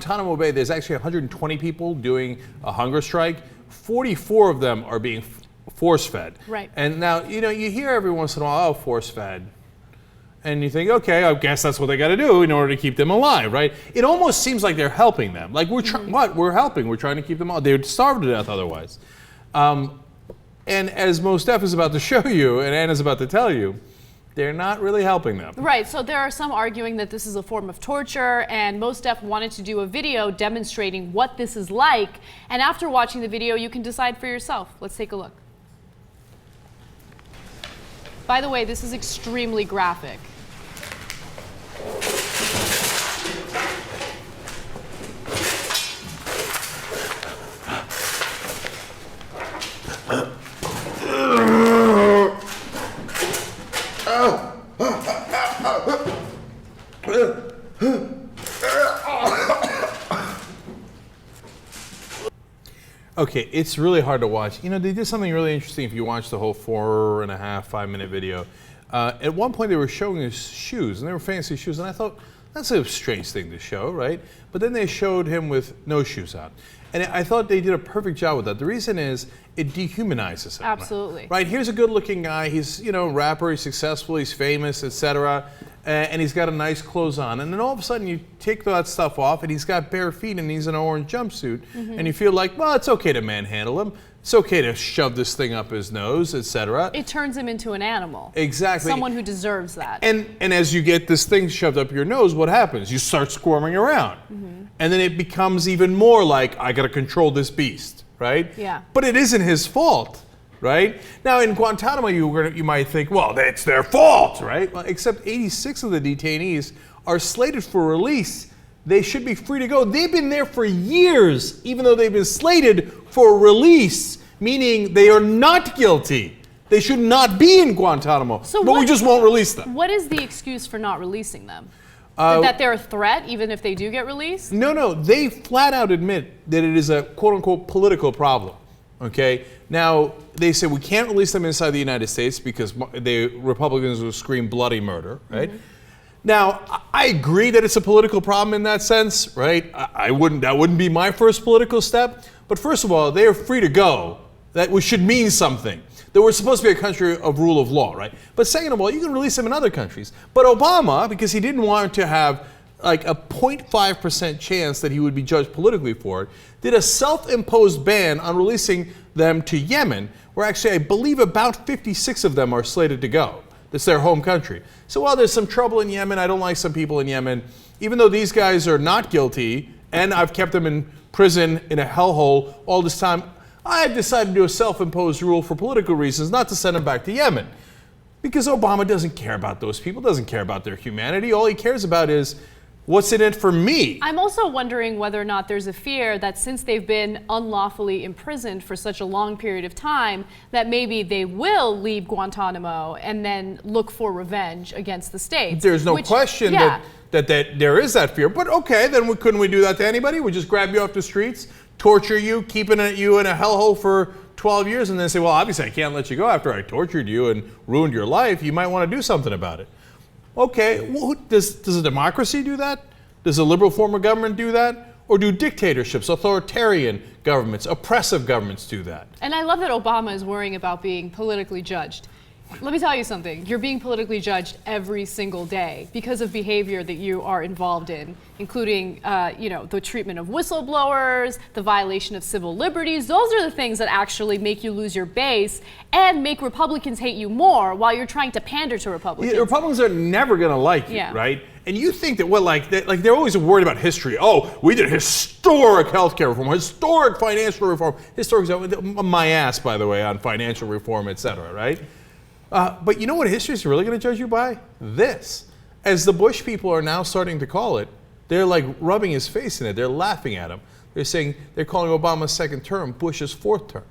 Guantanamo Bay, there's actually 120 people doing a hunger strike. 44 of them are being force-fed. Right. And now, you hear every once in a while, oh, force-fed. And you think, okay, I guess that's what they got to do in order to keep them alive, right? It almost seems like they're helping them. Like, we're helping. We're trying to keep them alive. They would starve to death otherwise. And as Mos Def is about to show you, and Anna's about to tell you, they're not really helping them. Right, so there are some arguing that this is a form of torture, and Mos Def wanted to do a video demonstrating what this is like. And after watching the video, you can decide for yourself. Let's take a look. By the way, this is extremely graphic. Okay, it's really hard to watch. They did something really interesting if you watch the whole 4.5, 5-minute video. At one point they were showing his shoes, and they were fancy shoes, and I thought, that's a strange thing to show, right? But then they showed him with no shoes on. And I thought they did a perfect job with that. The reason is, it dehumanizes him. Absolutely. Right, here's a good-looking guy, he's, a rapper, he's successful, he's famous, etc. And he's got a nice clothes on. And then all of a sudden you take that stuff off and he's got bare feet and he's in an orange jumpsuit. And you feel like, well, it's okay to manhandle him. It's okay to shove this thing up his nose, etc. It turns him into an animal. Exactly. Someone who deserves that. And as you get this thing shoved up your nose, what happens? You start squirming around. And then it becomes even more like, I gotta control this beast, right? Yeah. But it isn't his fault, right? Now in Guantanamo, you might think, well, it's their fault, right? Well, except 86 of the detainees are slated for release. They should be free to go. They've been there for years, even though they've been slated for release, meaning they are not guilty. They should not be in Guantanamo, but we just won't release them. What is the excuse for not releasing them? That they're a threat, even if they do get released? No, they flat out admit that it is a quote-unquote political problem, okay? Now, they say we can't release them inside the United States because the Republicans will scream bloody murder, right? Now, I agree that it's a political problem in that sense, right? That wouldn't be my first political step. But first of all, they are free to go. That should mean something. That we're supposed to be a country of rule of law, right? But second of all, you can release them in other countries. But Obama, because he didn't want to have like a 0.5% chance that he would be judged politically for it, did a self-imposed ban on releasing them to Yemen, where actually I believe about 56 of them are slated to go. It's their home country. So while there's some trouble in Yemen, I don't like some people in Yemen, even though these guys are not guilty, and I've kept them in prison in a hellhole all this time, I've decided to do a self-imposed rule for political reasons not to send them back to Yemen. Because Obama doesn't care about those people, doesn't care about their humanity. All he cares about is, what's in it for me? I'm also wondering whether or not there's a fear that since they've been unlawfully imprisoned for such a long period of time, that maybe they will leave Guantanamo and then look for revenge against the states. There's no question that there is that fear. But okay, then couldn't we do that to anybody? We just grab you off the streets, torture you, keeping you in a hellhole for 12 years, and then say, well, obviously I can't let you go after I tortured you and ruined your life. You might want to do something about it. Okay, well, does a democracy do that? Does a liberal form of government do that? Or do dictatorships, authoritarian governments, oppressive governments do that? And I love that Obama is worrying about being politically judged. Let me tell you something. You're being politically judged every single day because of behavior that you are involved in, including, the treatment of whistleblowers, the violation of civil liberties. Those are the things that actually make you lose your base and make Republicans hate you more while you're trying to pander to Republicans. Yeah, Republicans are never going to like you, right? And you think that, they're always worried about history. Oh, we did historic healthcare reform, historic financial reform, my ass, by the way, on financial reform, et cetera, right? But you know what history is really going to judge you by? This. As the Bush people are now starting to call it, they're like rubbing his face in it. They're laughing at him. They're calling Obama's second term Bush's fourth term.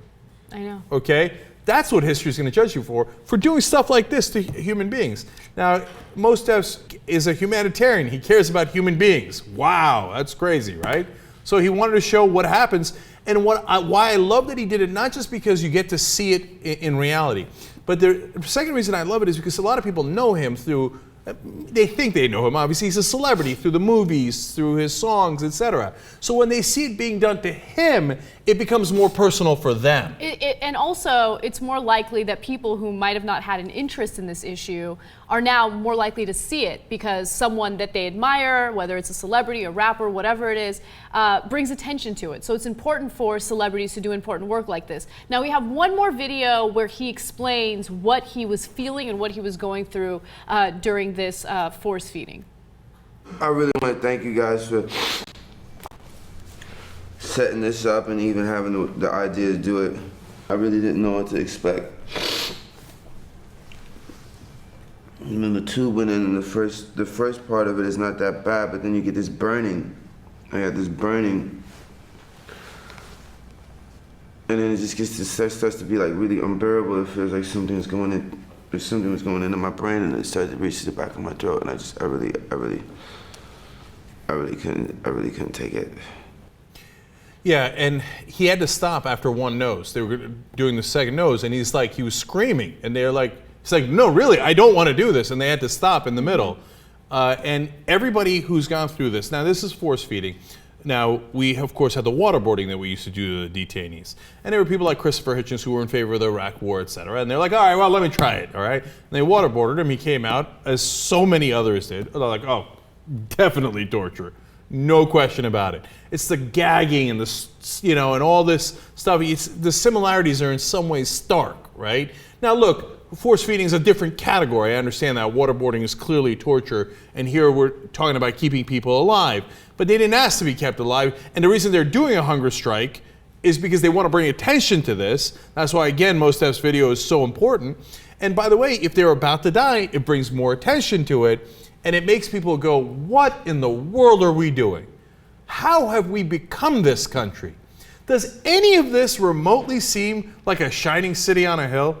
I know. Okay? That's what history is going to judge you for doing stuff like this to human beings. Now, Mos Def is a humanitarian. He cares about human beings. Wow, that's crazy, right? So he wanted to show what happens, and why I love that he did it, not just because you get to see it in reality, but the second reason I love it is because a lot of people know him through They think they know him. Obviously, he's a celebrity through the movies, through his songs, etc. So when they see it being done to him, it becomes more personal for them. And also, it's more likely that people who might have not had an interest in this issue are now more likely to see it because someone that they admire, whether it's a celebrity, a rapper, whatever it is, brings attention to it. So it's important for celebrities to do important work like this. Now we have one more video where he explains what he was feeling and what he was going through during this force feeding. I really want to thank you guys for setting this up and even having the idea to do it. I really didn't know what to expect. I remember tubing in the first part of it is not that bad, but then you get this burning. I got this burning. And then it just starts to be like really unbearable. It feels like something was going into my brain, and it started to reach to the back of my throat, and I really couldn't take it. Yeah, and he had to stop after one nose. They were doing the second nose, and he was screaming, and they're like, he's like, no, really, I don't want to do this, and they had to stop in the middle. And everybody who's gone through this, now this is force feeding. Now, we, of course, had the waterboarding that we used to do to the detainees. And there were people like Christopher Hitchens who were in favor of the Iraq War, et cetera. And they're like, all right, well, let me try it, all right? And they waterboarded him. He came out, as so many others did. They're like, oh, definitely torture. No question about it. It's the gagging and and all this stuff. The similarities are in some ways stark, right? Now, look, force feeding is a different category. I understand that. Waterboarding is clearly torture. And here we're talking about keeping people alive. But they didn't ask to be kept alive. And the reason they're doing a hunger strike is because they want to bring attention to this. That's why, again, Mostaf's video is so important. And by the way, if they're about to die, it brings more attention to it. And it makes people go, what in the world are we doing? How have we become this country? Does any of this remotely seem like a shining city on a hill?